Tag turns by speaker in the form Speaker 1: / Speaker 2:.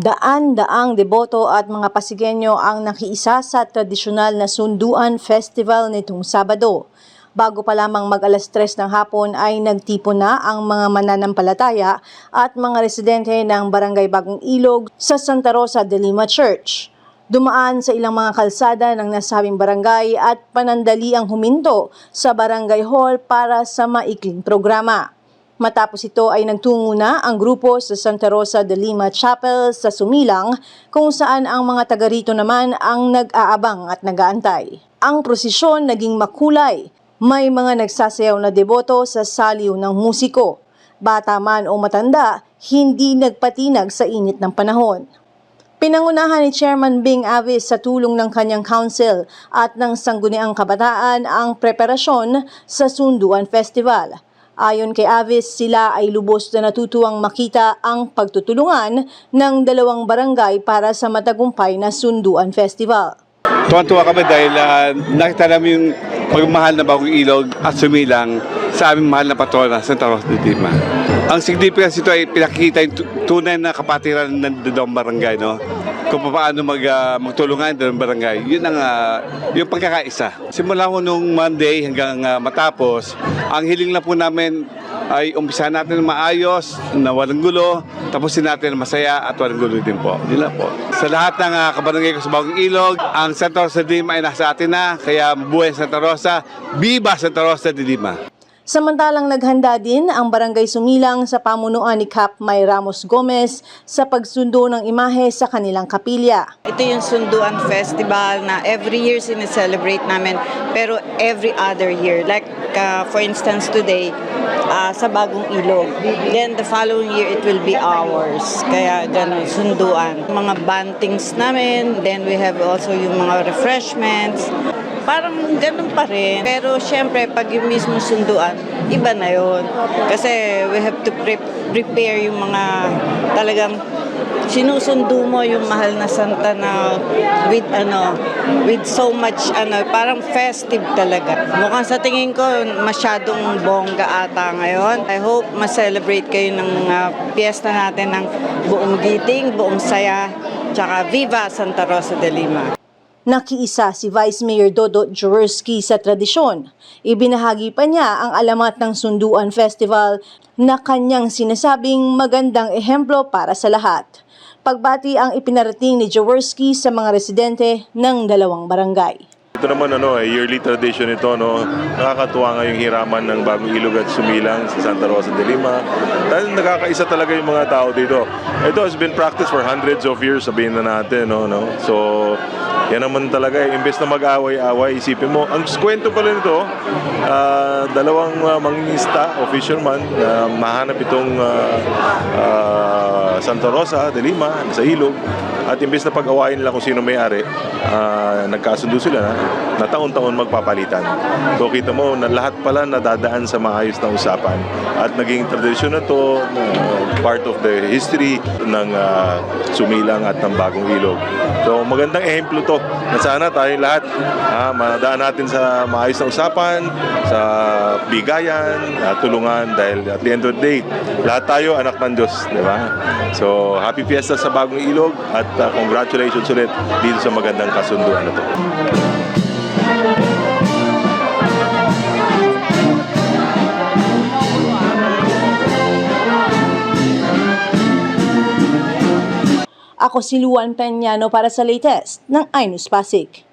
Speaker 1: Daan-daang deboto at mga Pasigueño ang nakiisa sa tradisyonal na Sunduan Festival nitong Sabado. Bago pa lamang mag-alas 3 ng hapon ay nagtipon na ang mga mananampalataya at mga residente ng Barangay Bagong Ilog sa Santa Rosa de Lima Church. Dumaan sa ilang mga kalsada ng nasabing barangay at panandali ang huminto sa Barangay Hall para sa maikling programa. Matapos ito ay nagtungo na ang grupo sa Santa Rosa de Lima Chapel sa Sumilang kung saan ang mga taga rito naman ang nag-aabang at nag-aantay. Ang prosesyon naging makulay. May mga nagsasayaw na deboto sa saliw ng musiko. Bata man o matanda, hindi nagpatinag sa init ng panahon. Pinangunahan ni Chairman Bing Avis sa tulong ng kanyang council at ng Sangguniang Kabataan ang preparasyon sa Sunduan Festival. Ayon kay Avis, sila ay lubos na natutuwang makita ang pagtutulungan ng dalawang barangay para sa matagumpay na Sunduan Festival.
Speaker 2: Tuwan-tuwa kami dahil nakita namin yung pagmahal na Bagong Ilog at Sumilang sa aming mahal na patrona, Santa Rosa de Lima. Ang significance ito ay pinakikita yung tunay na kapatiran ng dalawang barangay, no? Kung paano magtulungan ng barangay. Yun ang yung pagkakaisa. Simula ko nung Monday hanggang matapos, ang hiling lang po namin ay umpisahan natin ng maayos, na walang gulo, tapusin natin masaya at walang gulo din po. Yun lang po. Sa lahat ng kabarangay ko sa Bagong Ilog, ang Santa Rosa de Lima ay nasa atin na, kaya buhay Santa Rosa, Viva Santa Rosa de Lima!
Speaker 1: Samantalang naghanda din ang Barangay Sumilang sa pamunuan ni Cap May Ramos Gomez sa pagsundo ng imahe sa kanilang kapilya.
Speaker 3: Ito yung Sunduan Festival na every year sineselebrate namin, pero every other year. Like for instance today, sa Bagong Ilog. Then the following year it will be ours. Kaya gano'n, sunduan. Mga bantings namin, then we have also yung mga refreshments. Parang ganun pa rin. Pero syempre, pag yung mismo sunduan, iba na yun. Kasi we have to prepare yung mga talagang sinusundo mo yung mahal na santa na with so much parang festive talaga. Mukhang sa tingin ko masyadong bongga ata ngayon. I hope ma-celebrate kayo ng piyesta natin ng buong giting, buong saya, tsaka Viva Santa Rosa de Lima.
Speaker 1: Nakiisa si Vice Mayor Dodot Jaworski sa tradisyon. Ibinahagi pa niya ang alamat ng Sunduan Festival na kanyang sinasabing magandang ehemplo para sa lahat. Pagbati ang ipinarating ni Jaworski sa mga residente ng dalawang barangay.
Speaker 4: Ito naman yearly tradition ito, no. Nakakatuwa nga yung hiraman ng Bagong Ilog at Sumilang sa Santa Rosa de Lima. Dahil nakakaisa talaga yung mga tao dito. Ito has been practiced for hundreds of years, sabihin na natin, no. So yan naman talaga, imbes na mag-away-away, isipin mo. Ang kwento pala nito, dalawang mangingisda o fisherman mahanap itong Santa Rosa de Lima sa ilog. At imbes na pag-awayin nila kung sino may-ari, nagkasundo sila na taon-taon magpapalitan. So kita mo na lahat pala nadadaan sa maayos na usapan. At naging tradisyon na to, part of the history ng Sumilang at ng Bagong Ilog. So magandang ehemplo to na sana tayong lahat madaan natin sa maayos na usapan, sa bigayan, tulungan, dahil at the end of the day, lahat tayo anak ng Diyos, di ba? So happy fiesta sa Bagong Ilog at congratulations ulit dito sa magandang kasunduan na to.
Speaker 1: Ako si Luan Peñano para sa latest ng iNews Pasig.